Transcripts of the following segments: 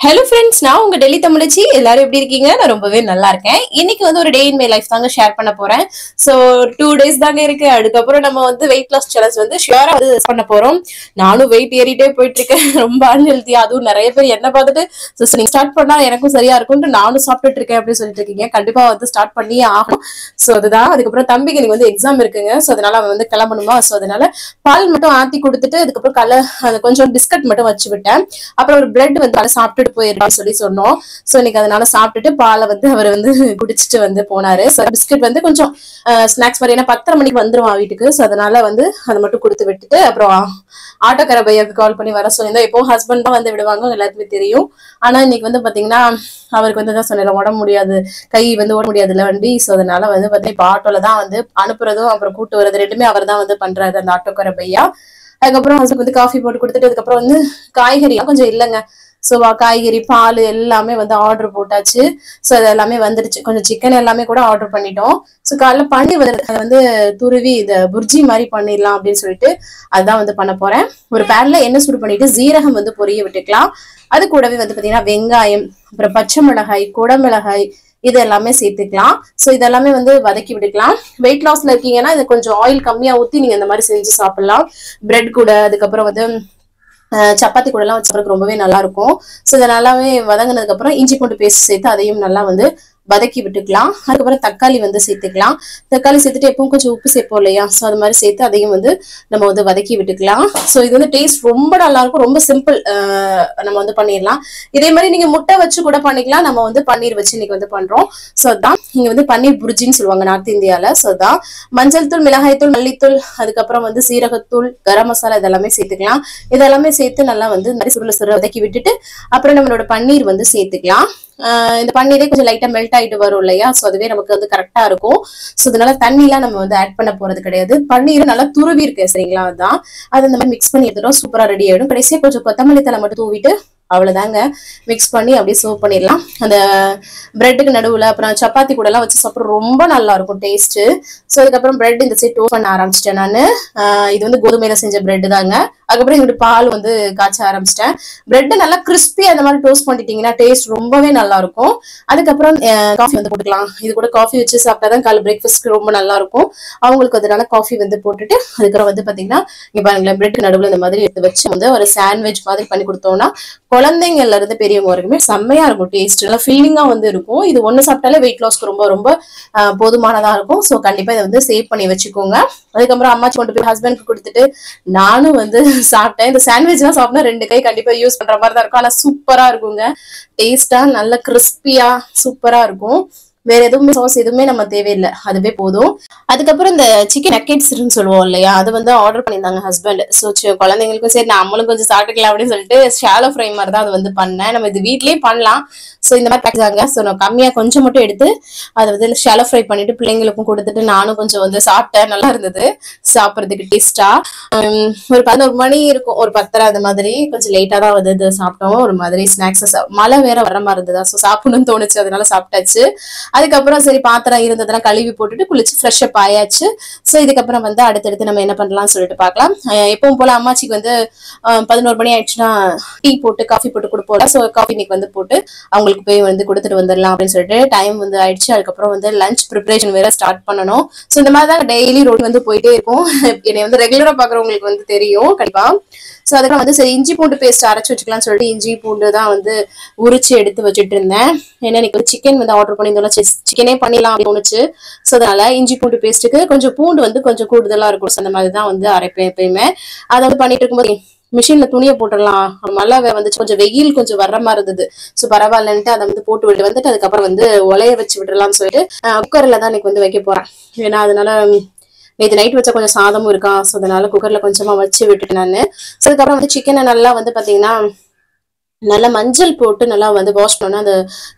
Hello friends, நான் உங்க டெல்லி தமிழச்சி. எல்லாரும் எப்படி இருக்கீங்க? நான் ரொம்பவே நல்லா இருக்கேன். இன்னைக்கு வந்து ஒரு டே இன் மை லைஃப் தாங்க ஷேர் பண்ண போறேன். ஸோ 2 days தாங்க இருக்கு. அதுக்கப்புறம் நம்ம வந்து வெயிட் லாஸ் சேலஞ்ச் வந்து ஷியரா வந்து பண்ண போறோம். நானும் வெயிட் ஏறிட்டே போயிட்டு இருக்கேன். ரொம்ப அன்ஹெல்த்தியா. அதுவும் நிறைய பேர் என்ன பார்த்துட்டு சிஸ்டர் நீங்க ஸ்டார்ட் பண்ணா எனக்கும் சரியா இருக்கும்னு நானும் சாப்பிட்டுட்டு இருக்கேன் அப்படின்னு சொல்லிட்டு இருக்கீங்க. கண்டிப்பா வந்து ஸ்டார்ட் பண்ணியே ஆகும். ஸோ அதுதான். அதுக்கப்புறம் தம்பிக்கு எனக்கு வந்து எக்ஸாம் இருக்குங்க. ஸோ அதனால அவன் வந்து கிளம்பணுமா. ஸோ அதனால பால் மட்டும் ஆத்தி கொடுத்துட்டு அதுக்கப்புறம் அது கொஞ்சம் பிஸ்கட் மட்டும் வச்சு விட்டேன். அப்புறம் ஒரு பிரெட் வந்து அதை சாப்பிட்டுட்டு போயிருக்கான்னு சொல்லி சொன்னோம். சோ இன்னைக்கு அதனால சாப்பிட்டுட்டு பாலை வந்து அவர் வந்து குடிச்சிட்டு வந்து போனாரு. பிஸ்கட் வந்து கொஞ்சம் ஸ்நாக்ஸ் மாதிரி, ஏன்னா 10:30 மணிக்கு வந்துருவான் வீட்டுக்கு. சோ அதனால வந்து அதை மட்டும் கொடுத்து விட்டுட்டு அப்புறம் ஆட்டோக்கார பையாவுக்கு கால் பண்ணி வர சொல்லியிருந்தோம். எப்போ ஹஸ்பண்ட் தான் வந்து விடுவாங்க, எல்லாருக்குமே தெரியும். ஆனா இன்னைக்கு வந்து பாத்தீங்கன்னா அவருக்கு வந்து தான் சொன்னேன், உடம்பு முடியாது, கை வந்து ஓட முடியாதுல்ல வண்டி. சோ அதனால வந்து பாத்தீங்கன்னா இப்ப ஆட்டோல தான் வந்து அனுப்புறதும் அப்புறம் கூட்டு வரது ரெண்டுமே அவர் தான் வந்து பண்றாரு, அந்த ஆட்டோக்கார பையா. அதுக்கப்புறம் ஹஸ்பண்ட் வந்து காஃபி போட்டு கொடுத்துட்டு அதுக்கப்புறம் வந்து காய்கறி கொஞ்சம் இல்லைங்க. ஸோ காய்கறி பால் எல்லாமே வந்து ஆர்டர் போட்டாச்சு. ஸோ அது எல்லாமே வந்துடுச்சு. கொஞ்சம் சிக்கன் எல்லாமே கூட ஆர்டர் பண்ணிட்டோம். ஸோ காலைல பன்னீர் வந்து துருவி இதை புர்ஜி மாதிரி பண்ணிடலாம் அப்படின்னு சொல்லிட்டு அதுதான் வந்து பண்ண போறேன். ஒரு பேன்ல எண்ணெய் சூடு பண்ணிட்டு ஜீரகம் வந்து பொரிய விட்டுக்கலாம். அது கூடவே வந்து பாத்தீங்கன்னா வெங்காயம், அப்புறம் பச்சை மிளகாய், குடமிளகாய் இது எல்லாமே சேர்த்துக்கலாம். ஸோ இதெல்லாமே வந்து வதக்கி விட்டுக்கலாம். வெயிட் லாஸ்ல இருக்கீங்கன்னா இதை கொஞ்சம் ஆயில் கம்மியா ஊற்றி நீங்க இந்த மாதிரி செஞ்சு சாப்பிடலாம். பிரெட் கூட அதுக்கப்புறம் வந்து சப்பாத்தி கூட எல்லாம் வச்சுக்கிறதுக்கு ரொம்பவே நல்லா இருக்கும். ஸோ இதை நல்லாவே வதங்கினதுக்கு அப்புறம் இஞ்சி பூண்டு பேஸ்ட் சேர்த்து அதையும் நல்லா வந்து வதக்கி விட்டுக்கலாம். அதுக்கப்புறம் தக்காளி வந்து சேர்த்துக்கலாம். தக்காளி சேர்த்துட்டு எப்பவும் கொஞ்சம் உப்பு சேர்ப்போம் இல்லையா, ஸோ அது மாதிரி சேர்த்து அதையும் வந்து நம்ம வந்து வதக்கி விட்டுக்கலாம். ஸோ இது வந்து டேஸ்ட் ரொம்ப நல்லா இருக்கும். ரொம்ப சிம்பிள், நம்ம வந்து பண்ணிடலாம். இதே மாதிரி நீங்க முட்டை வச்சு கூட பண்ணிக்கலாம். நம்ம வந்து பன்னீர் வச்சு இன்னைக்கு வந்து பண்றோம். ஸோ அதான் இங்க வந்து பன்னீர் புர்ஜின்னு சொல்லுவாங்க நார்த் இந்தியால. ஸோ அதான் மஞ்சள் தூள், மிளகாய் தூள், மல்லித்தூள், அதுக்கப்புறம் வந்து சீரகத்தூள், கரம் மசாலா இதெல்லாமே சேர்த்துக்கலாம். இதெல்லாமே சேர்த்து நல்லா வந்து சுருள சுருள வதக்கி விட்டுட்டு அப்புறம் நம்மளோட பன்னீர் வந்து சேர்த்துக்கலாம். இந்த பன்னீரே கொஞ்சம் லைட்டா மெல்ட் ஆயிட்டு வரும் இல்லையா, சோ அதுவே நமக்கு வந்து கரெக்டா இருக்கும். சோ அதனால தண்ணி எல்லாம் நம்ம வந்து ஆட் பண்ண போறது கிடையாது. பன்னீர் நல்லா துருவி இருக்கு சரிங்களா, அதான் அது இந்த மாதிரி மிக்ஸ் பண்ணி எடுத்துட்டோம். சூப்பரா ரெடி ஆயிடும். கடைசியா கொஞ்சம் கொத்தமல்லி தலை மட்டும் தூவிட்டு அவ்வளவுதாங்க, மிக்ஸ் பண்ணி அப்படியே சர்வ் பண்ணிடலாம். அந்த பிரெட்டுக்கு நடுவுல அப்புறம் சப்பாத்தி கூட எல்லாம் வச்சு சாப்பிட ரொம்ப நல்லா இருக்கும் டேஸ்ட். ஸோ அதுக்கப்புறம் பிரெட் இந்த சைட் டோஸ்ட் பண்ண ஆரம்பிச்சிட்டேன் நான். இது வந்து கோதுமையில செஞ்ச பிரெட் தாங்க. அதுக்கப்புறம் என்னோட பால் வந்து காய்ச்ச ஆரம்பிச்சிட்டேன். பிரெட் நல்லா கிறிஸ்பி அந்த மாதிரி டோஸ்ட் பண்ணிட்டீங்கன்னா டேஸ்ட் ரொம்பவே நல்லா இருக்கும். அதுக்கப்புறம் காஃபி வந்து போட்டுக்கலாம். இது கூட காஃபி வச்சு சாப்பிட்டாதான் காலை பிரேக்ஃபாஸ்ட்க்கு ரொம்ப நல்லா இருக்கும். அவங்களுக்கு அதனால காஃபி வந்து போட்டுட்டு அதுக்கப்புறம் வந்து பாத்தீங்கன்னா இங்க பாருங்களேன், பிரெட் நடுவுல இந்த மாதிரி எடுத்து வச்சு வந்து ஒரு சாண்ட்விச் மாதிரி பண்ணி கொடுத்தோம்னா குழந்தைங்கள்ல இருந்து பெரியவங்க வரைக்குமே செம்மையா இருக்கும். டேஸ்ட் நல்லா ஃபீலிங்கா வந்து இருக்கும். இது ஒண்ணு சாப்பிட்டாலே வெயிட் லாஸ்க்கு ரொம்ப ரொம்ப போதுமானதா இருக்கும். ஸோ கண்டிப்பா இதை வந்து சேவ் பண்ணி வச்சுக்கோங்க. அதுக்கப்புறம் அம்மாச்சி கொண்டு போய் ஹஸ்பண்ட்க்கு கொடுத்துட்டு நானும் வந்து சாப்பிட்டேன். இந்த சாண்ட்விச் எல்லாம் சாப்பிட்டா 2 கை கண்டிப்பா யூஸ் பண்ற மாதிரி தான் இருக்கும். ஆனா சூப்பரா இருக்குங்க. டேஸ்டா நல்ல கிறிஸ்பியா சூப்பரா இருக்கும். வேற எதுவுமே சாஸ் எதுவுமே நம்ம தேவையில்லை, அதுவே போதும். அதுக்கப்புறம் இந்த சிக்கன் நக்கெட்ஸ்ன்னு சொல்லுவோம் இல்லையா, அது வந்து ஆர்டர் பண்ணியிருந்தாங்க ஹஸ்பண்ட். ஸோ குழந்தைங்களுக்கும் சரி நம்மளும் கொஞ்சம் சாப்பிட்டுக்கலாம் அப்படின்னு சொல்லிட்டு ஷாலோ ஃப்ரை மாதிரி தான் அது வந்து பண்ணேன். நம்ம இது வீட்லயே பண்ணலாம். ஸோ இந்த மாதிரி பேக்காங்க. ஸோ நான் கம்மியா கொஞ்சம் மட்டும் எடுத்து அதை வந்து ஷாலோ ஃப்ரை பண்ணிட்டு பிள்ளைங்களுக்கும் கொடுத்துட்டு நானும் கொஞ்சம் வந்து சாப்பிட்டேன். நல்லா இருந்தது சாப்பிட்றதுக்கு டேஸ்டா. ஒரு 11 மணி இருக்கும், ஒரு 10:30 அந்த மாதிரி கொஞ்சம் லேட்டா தான் வந்து இது சாப்பிட்டோம். ஒரு மாதிரி ஸ்நாக்ஸ் மழை வேற வர மாதிரி இருந்ததா, ஸோ சாப்பிடணும்னு தோணுச்சு, அதனால சாப்பிட்டாச்சு. அதுக்கப்புறம் சரி பாத்திரம் இருந்ததெல்லாம் கழுவி போட்டுட்டு குளிச்சு ஃப்ரெஷ் அப் ஆயாச்சு. ஸோ இதுக்கப்புறம் வந்து அடுத்தடுத்து நம்ம என்ன பண்ணலாம்னு சொல்லிட்டு பார்க்கலாம். எப்பவும் போல அம்மாச்சிக்கு வந்து 11 மணி ஆயிடுச்சுன்னா டீ போட்டு காஃபி போட்டு கொடுப்போம். ஸோ காஃபி இன்னைக்கு வந்து போட்டு அவங்களுக்கு போய் வந்து கொடுத்துட்டு வந்துடலாம் அப்படின்னு சொல்லிட்டு டைம் வந்து ஆயிடுச்சு. அதுக்கப்புறம் வந்து லஞ்ச் ப்ரிப்பரேஷன் வேற ஸ்டார்ட் பண்ணணும். ஸோ இந்த மாதிரி தான் டெய்லி ரோட் வந்து போயிட்டே இருக்கும். என்னை வந்து ரெகுலரா பாக்குறவங்களுக்கு வந்து தெரியும் கண்டிப்பா. ஸோ அதுக்கு வந்து சரி இஞ்சி பூண்டு பேஸ்ட் அரைச்சு வச்சுக்கலாம்னு சொல்லிட்டு இஞ்சி பூண்டு தான் வந்து உரிச்சு எடுத்து வச்சுட்டு இருந்தேன். ஏன்னா இன்னைக்கு ஒரு சிக்கன் வந்து ஆர்டர் பண்ணியிருந்தோம், சிக்கனே பண்ணிடலாம் அப்படின்னு தோணுச்சு. ஸோ அதனால இஞ்சி பூண்டு பேஸ்ட்டுக்கு கொஞ்சம் பூண்டு வந்து கொஞ்சம் கூடுதலா இருக்கும். அந்த மாதிரி தான் வந்து அரைப்பேன் எப்பயுமே. அதை வந்து பண்ணிட்டு இருக்கும்போது மிஷின்ல துணியை போட்டுடலாம், மழை வந்துச்சு, கொஞ்சம் வெயில் கொஞ்சம் வர்ற மாதிரி இருந்தது. ஸோ பரவாயில்லன்ட்டு அதை வந்து போட்டு விட்டு வந்துட்டு அதுக்கப்புறம் வந்து உலைய வச்சு விட்டுறலாம்னு சொல்லிட்டு குக்கர்ல தான் இன்னைக்கு வந்து வைக்க போறேன். ஏன்னா அதனால நேற்று நைட் வச்சா கொஞ்சம் சாதமும் இருக்கா, ஸோ அதனால குக்கர்ல கொஞ்சமா வச்சு விட்டுட்டு நான். ஸோ அதுக்கப்புறம் வந்து சிக்கனை நல்லா வந்து பாத்தீங்கன்னா நல்லா மஞ்சள் போட்டு நல்லா வந்து வாஷ் பண்ணா அந்த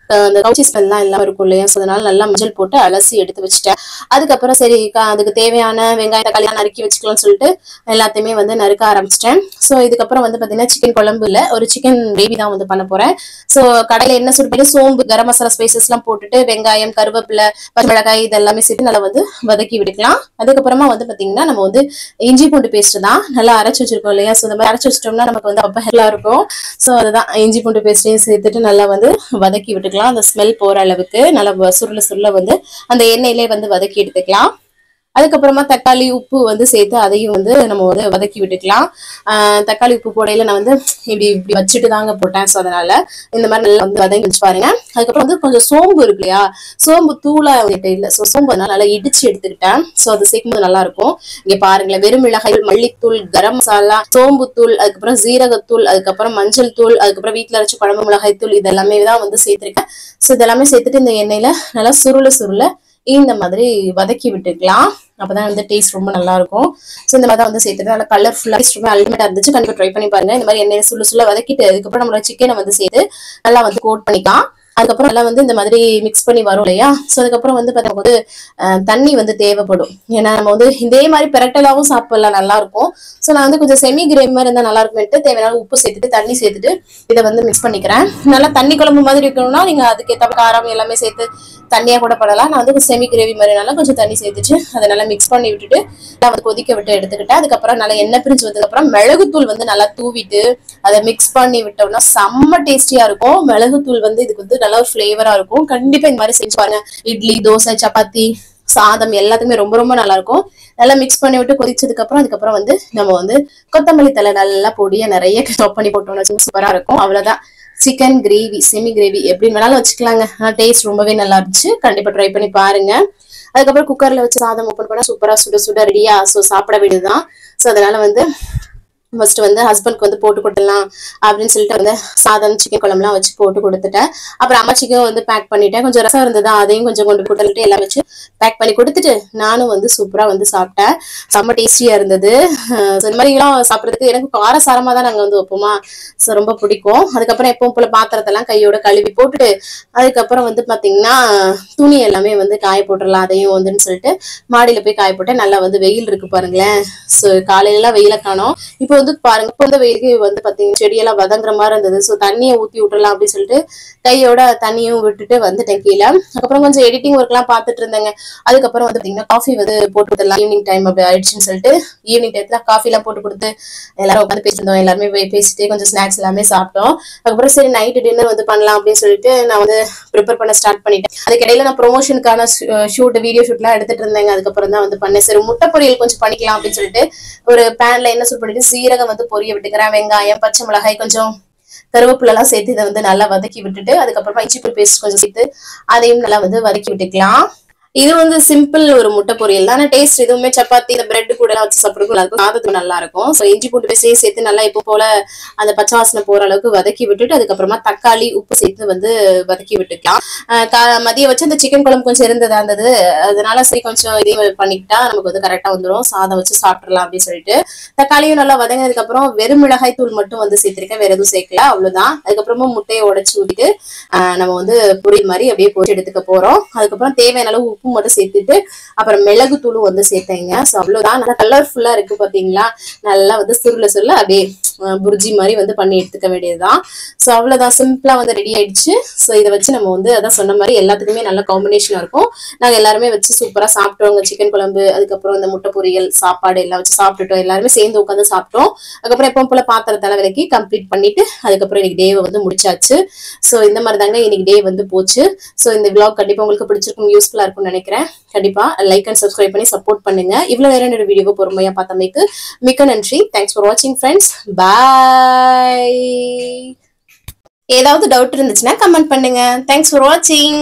கவுச்சி ஸ்மெல்லாம் எல்லாம் இருக்கும் இல்லையா, ஸோ அதனால நல்லா மஞ்சள் போட்டு அலசி எடுத்து வச்சுட்டேன். அதுக்கப்புறம் சரி அதுக்கு தேவையான வெங்காயம் தக்காளி நறுக்கி வச்சுக்கலாம்னு சொல்லிட்டு எல்லாத்தையுமே வந்து நறுக்க ஆரம்பிச்சிட்டேன். ஸோ இதுக்கப்புறம் வந்து பாத்தீங்கன்னா சிக்கன் குழம்பு இல்ல, ஒரு சிக்கன் கிரேவி தான் வந்து பண்ண போறேன். ஸோ கடையில என்ன சுட்டு சோம்பு கரம் மசாலா ஸ்பைசஸ் எல்லாம் போட்டுட்டு வெங்காயம் கருவேப்பிலை பச்சை மிளகாய் இதெல்லாமே சேர்த்து நல்லா வந்து வதக்கி விட்டுக்கலாம். அதுக்கப்புறமா வந்து பாத்தீங்கன்னா நம்ம வந்து இஞ்சி பூண்டு பேஸ்ட் தான் நல்லா அரைச்சு வச்சிருக்கோம் இல்லையா, ஸோ இந்த மாதிரி அரைச்சு வச்சிட்டோம்னா நமக்கு வந்து அப்ப ஹெல்லா இருக்கும். ஸோ அதுதான் இஞ்சி பூண்டு பேஸ்டையும் சேர்த்துட்டு நல்லா வந்து வதக்கி விட்டுக்கலாம். அந்த ஸ்மெல் போற அளவுக்கு நல்லா சுருள சுருள வந்து அந்த எண்ணெயிலே வந்து வதக்கி எடுத்துக்கலாம். அதுக்கப்புறமா தக்காளி உப்பு வந்து சேர்த்து அதையும் வந்து நம்ம வந்து வதக்கி விட்டுக்கலாம். தக்காளி உப்பு போடையில நான் வந்து இப்படி இப்படி வச்சுட்டு தாங்க போட்டேன். ஸோ அதனால இந்த மாதிரி நல்லா வந்து வதங்கி வச்சு பாருங்க. அதுக்கப்புறம் வந்து கொஞ்சம் சோம்பு இருக்கு இல்லையா, சோம்பு தூளா வந்துட்டு இல்லை, ஸோ சோம்பு அதனால நல்லா இடிச்சு எடுத்துக்கிட்டேன். ஸோ அது சேர்க்கும்போது நல்லா இருக்கும். இங்க பாருங்களேன், வெறும் மிளகாய், மல்லித்தூள், கரம் மசாலா, சோம்பு தூள், அதுக்கப்புறம் ஜீரகத்தூள், அதுக்கப்புறம் மஞ்சள் தூள், அதுக்கப்புறம் வீட்டுல அரைச்ச குழம்பு மிளகாய் தூள், இதெல்லாமே தான் வந்து சேர்த்திருக்கேன். ஸோ இதெல்லாமே சேர்த்துட்டு இந்த எண்ணெயில நல்லா சுருள சுருள இந்த மாதிரி வதக்கி விட்டுக்கலாம். அப்பதான் வந்து டேஸ்ட் ரொம்ப நல்லா இருக்கும். ஸோ இந்த மாதிரி தான் வந்து சேர்த்துட்டு நல்லா கலர்ஃபுல்லா ரொம்ப அல்டிமேட்டா இருந்துச்சு. கண்டிப்பா ட்ரை பண்ணி பாருங்க. இந்த மாதிரி எண்ணெய் சுள்ள வதக்கிட்டு அதுக்கப்புறம் நம்மளோட சிக்கனை வந்து சேர்த்து நல்லா வந்து கோட் பண்ணிக்கலாம். அதுக்கப்புறம் எல்லாம் வந்து இந்த மாதிரி மிக்ஸ் பண்ணி வரும் இல்லையா. ஸோ அதுக்கப்புறம் வந்து பார்க்கும்போது தண்ணி வந்து தேவைப்படும். ஏன்னா நம்ம வந்து இதே மாதிரி பெரட்டலாவும் சாப்பிடலாம், நல்லா இருக்கும். ஸோ நான் வந்து கொஞ்சம் செமி கிரேவி மாதிரி இருந்தால் நல்லா இருக்கும்ட்டு தேவையான உப்பு சேர்த்துட்டு தண்ணி சேர்த்துட்டு இதை வந்து மிக்ஸ் பண்ணிக்கிறேன். நல்லா தண்ணி குழம்பு மாதிரி இருக்கணும்னா நீங்க அதுக்கேற்ற காரம் எல்லாமே சேர்த்து தண்ணியா கூட பண்ணலாம். நான் வந்து செமி கிரேவி மாதிரினால கொஞ்சம் தண்ணி சேர்த்துட்டு அதை நல்லா மிக்ஸ் பண்ணி விட்டுட்டு நான் வந்து கொதிக்க விட்டு எடுத்துக்கிட்டேன். அதுக்கப்புறம் நல்லா எண்ணெய் பிரிஞ்சு வந்ததுக்கு அப்புறம் மிளகுத்தூள் வந்து நல்லா தூவிட்டு அதை மிக்ஸ் பண்ணி விட்டோம்னா செம்ம டேஸ்டியா இருக்கும். மிளகுத்தூள் வந்து இதுக்கு வந்து நல்ல ஒரு ஃபிளேவரா இருக்கும். கண்டிப்பா இந்த மாதிரி செஞ்சு பாருங்க. இட்லி, தோசை, சப்பாத்தி, சாதம் எல்லாத்துக்குமே ரொம்ப ரொம்ப நல்லா இருக்கும். நல்லா மிக்ஸ் பண்ணி விட்டு கொதிச்சதுக்கு அப்புறம் அதுக்கப்புறம் வந்து நம்ம வந்து கொத்தமல்லி தலை நல்லா பொடியா நிறைய சாப் பண்ணி போட்டோம்னா சூப்பரா இருக்கும். அவ்வளவுதான், சிக்கன் கிரேவி, செமி கிரேவி எப்படின்னு வேணாலும் வச்சுக்கலாங்க. டேஸ்ட் ரொம்பவே நல்லா இருந்துச்சு. கண்டிப்பா ட்ரை பண்ணி பாருங்க. அதுக்கப்புறம் குக்கர்ல வச்சு சாதம் ஓப்பன் பண்ணா சூப்பரா சுட சுட ரெடியா. ஸோ சாப்பிட வேண்டியதுதான். ஸோ அதனால வந்து ஃபர்ஸ்ட் வந்து ஹஸ்பண்ட்க்கு வந்து போட்டு கொடுத்துடலாம் அப்படின்னு சொல்லிட்டு வந்து சாதம், சிக்கன் குழம்புலாம் வச்சு போட்டு கொடுத்துட்டேன். அப்புறம் அம்மாச்சிக்கும் வந்து பேக் பண்ணிட்டேன். கொஞ்சம் ரசம் இருந்தது, அதையும் கொஞ்சம் கொண்டு போட்டு எல்லாம் வச்சு பேக் பண்ணி கொடுத்துட்டு நானும் வந்து சூப்பரா வந்து சாப்பிட்டேன். செம்ம டேஸ்டியா இருந்தது. இந்த மாதிரி எல்லாம் சாப்பிட்றதுக்கு எனக்கு காரசாரமா தான் நாங்க வந்து வைப்போமா, ஸோ ரொம்ப பிடிக்கும். அதுக்கப்புறம் எப்பவும் போல பாத்திரத்தெல்லாம் கையோட கழுவி போட்டுட்டு அதுக்கப்புறம் வந்து பாத்தீங்கன்னா துணி எல்லாமே வந்து காய போட்டுடலாம் அதையும் வந்துன்னு சொல்லிட்டு மாடியில போய் காய போட்டேன். நல்லா வந்து வெயில் இருக்கு பாருங்களேன். ஸோ காலையில வெயில காணோம். இப்போ வந்து பாருங்க, இப்போ வந்து வெயிலுக்கு வந்து பாத்தீங்கன்னா செடியெல்லாம் வதங்குற மாதிரி இருந்தது. ஸோ தண்ணியை ஊத்தி விட்டுலாம் அப்படின்னு சொல்லிட்டு கையோட தண்ணியும் விட்டுட்டு வந்துட்டேன் கீழே. அதுக்கப்புறம் கொஞ்சம் எடிட்டிங் ஒர்க் எல்லாம் பார்த்துட்டு இருந்தேங்க. அதுக்கப்புறம் வந்து பாத்தீங்கன்னா காஃபி வந்து போட்டு கொடுத்துடலாம், ஈவினிங் டைம் அப்படி ஆயிடுச்சுன்னு சொல்லிட்டு ஈவினிங் டைத்துல காஃபி எல்லாம் போட்டு கொடுத்து எல்லாரும் உட்காந்து பேசிட்டு இருந்தோம். எல்லாருமே பேசிட்டு கொஞ்சம் ஸ்நாக்ஸ் எல்லாமே சாப்பிட்டோம். அதுக்கப்புறம் சரி நைட்டு டின்னர் வந்து பண்ணலாம் அப்படின்னு சொல்லிட்டு நான் வந்து ப்ரிப்பேர் பண்ண ஸ்டார்ட் பண்ணிட்டேன். அதுக்கிடையில நான் ப்ரொமோஷனுக்கான ஷூட், வீடியோ ஷூட்லாம் எடுத்துட்டு இருந்தேங்க. அதுக்கப்புறம் தான் வந்து பண்ணேன். சரி முட்டை பொரியல் கொஞ்சம் பண்ணிக்கலாம் அப்படின்னு சொல்லிட்டு ஒரு பேன்ல என்ன சூட் பண்ணிட்டு சீரகம் வந்து பொரிய விட்டுக்கிறேன். வெங்காயம், பச்சை மிளகாய், கொஞ்சம் கருவேப்பிலை எல்லாம் சேர்த்து இதை வந்து நல்லா வதக்கி விட்டுட்டு அதுக்கப்புறமா இஞ்சி பூண்டு பேஸ்ட் கொஞ்சம் சேர்த்து அதையும் நல்லா வந்து வதக்கி விட்டுக்கலாம். இது வந்து சிம்பிள் ஒரு முட்டை பொரியல் தான். டேஸ்ட் எதுவுமே சப்பாத்தி இந்த பிரெட் கூட எல்லாம் வச்சு சாப்பிடுறதுக்கு சாதத்துக்கு நல்லா இருக்கும். ஸோ இஞ்சி பூண்டு பேஸ்டே சேர்த்து நல்லா இப்போ போல அந்த பச்சை வாசனை போற அளவுக்கு வதக்கி விட்டுட்டு அதுக்கப்புறமா தக்காளி, உப்பு சேர்த்து வந்து வதக்கி விட்டுக்கலாம். மதியம் வச்சு அந்த சிக்கன் குழம்பு கொஞ்சம் இருந்தது, அதனால சரி கொஞ்சம் இதையும் பண்ணிக்கிட்டா நமக்கு வந்து கரெக்டா வந்துடும், சாதம் வச்சு சாப்பிடலாம் அப்படின்னு சொல்லிட்டு தக்காளியும் நல்லா வதங்கினதுக்கு அப்புறம் வெறும் மிளகாய் தூள் மட்டும் வந்து சேர்த்திருக்கேன், வேற எதுவும் சேர்க்கல, அவ்வளவுதான். அதுக்கப்புறமா முட்டையை உடைச்சு ஊட்டிட்டு நம்ம வந்து பொரியல் மாதிரி அப்படியே போட்டு எடுத்துக்க போறோம். அதுக்கப்புறம் தேவையான அளவு உப்பு மட்டும் சேர்த்துட்டு அப்புறம் மிளகு தூளும் வந்து சேர்த்தேங்க. ஸோ அவ்வளவுதான். நல்லா கலர்ஃபுல்லா இருக்கு பாத்தீங்களா. நல்லா வந்து சுருள சுருள அப்படியே புர்ஜி மாதிரி வந்து பண்ணி எடுத்துக்க வேண்டியதுதான். ஸோ அவ்வளவுதான், சிம்பிளா வந்து ரெடி ஆயிடுச்சு. ஸோ இதை வச்சு நம்ம வந்து அதான் சொன்ன மாதிரி எல்லாத்துக்குமே நல்ல காம்பினேஷனா இருக்கும். நாங்க எல்லாருமே வச்சு சூப்பரா சாப்பிட்டோம். சிக்கன் குழம்பு, அதுக்கப்புறம் இந்த முட்டை பொரியல், சாப்பாடு எல்லாம் வச்சு சாப்பிட்டுட்டோம். எல்லாருமே சேர்ந்து உட்காந்து சாப்பிட்டோம். அதுக்கப்புறம் எப்பவும் போல பாத்திரத்தெல்லாம் விலக்கி கம்ப்ளீட் பண்ணிட்டு அதுக்கப்புறம் இன்னைக்கு டே வந்து முடிச்சாச்சு. ஸோ இந்த மாதிரி தாங்க இன்னைக்கு டே வந்து போச்சு. ஸோ இந்த விளாக் கண்டிப்பா உங்களுக்கு பிடிச்சிருக்கும், யூஸ்ஃபுல்லா இருக்கும்னு நினைக்கிறேன். கண்டிப்பா லைக் அண்ட் சப்ஸ்கிரைப் பண்ணி சப்போர்ட் பண்ணுங்க. இவ்வளவு நேரம் என்னோட வீடியோவை பொறுமையா பார்த்தமைக்கு மிக்க நன்றி. தேங்க்ஸ் ஃபார் வாட்சிங் ஃப்ரெண்ட்ஸ். பாய். ஏதாவது டவுட் இருந்துச்சுன்னா கமெண்ட் பண்ணுங்க. தேங்க்ஸ் ஃபார் வாட்சிங்.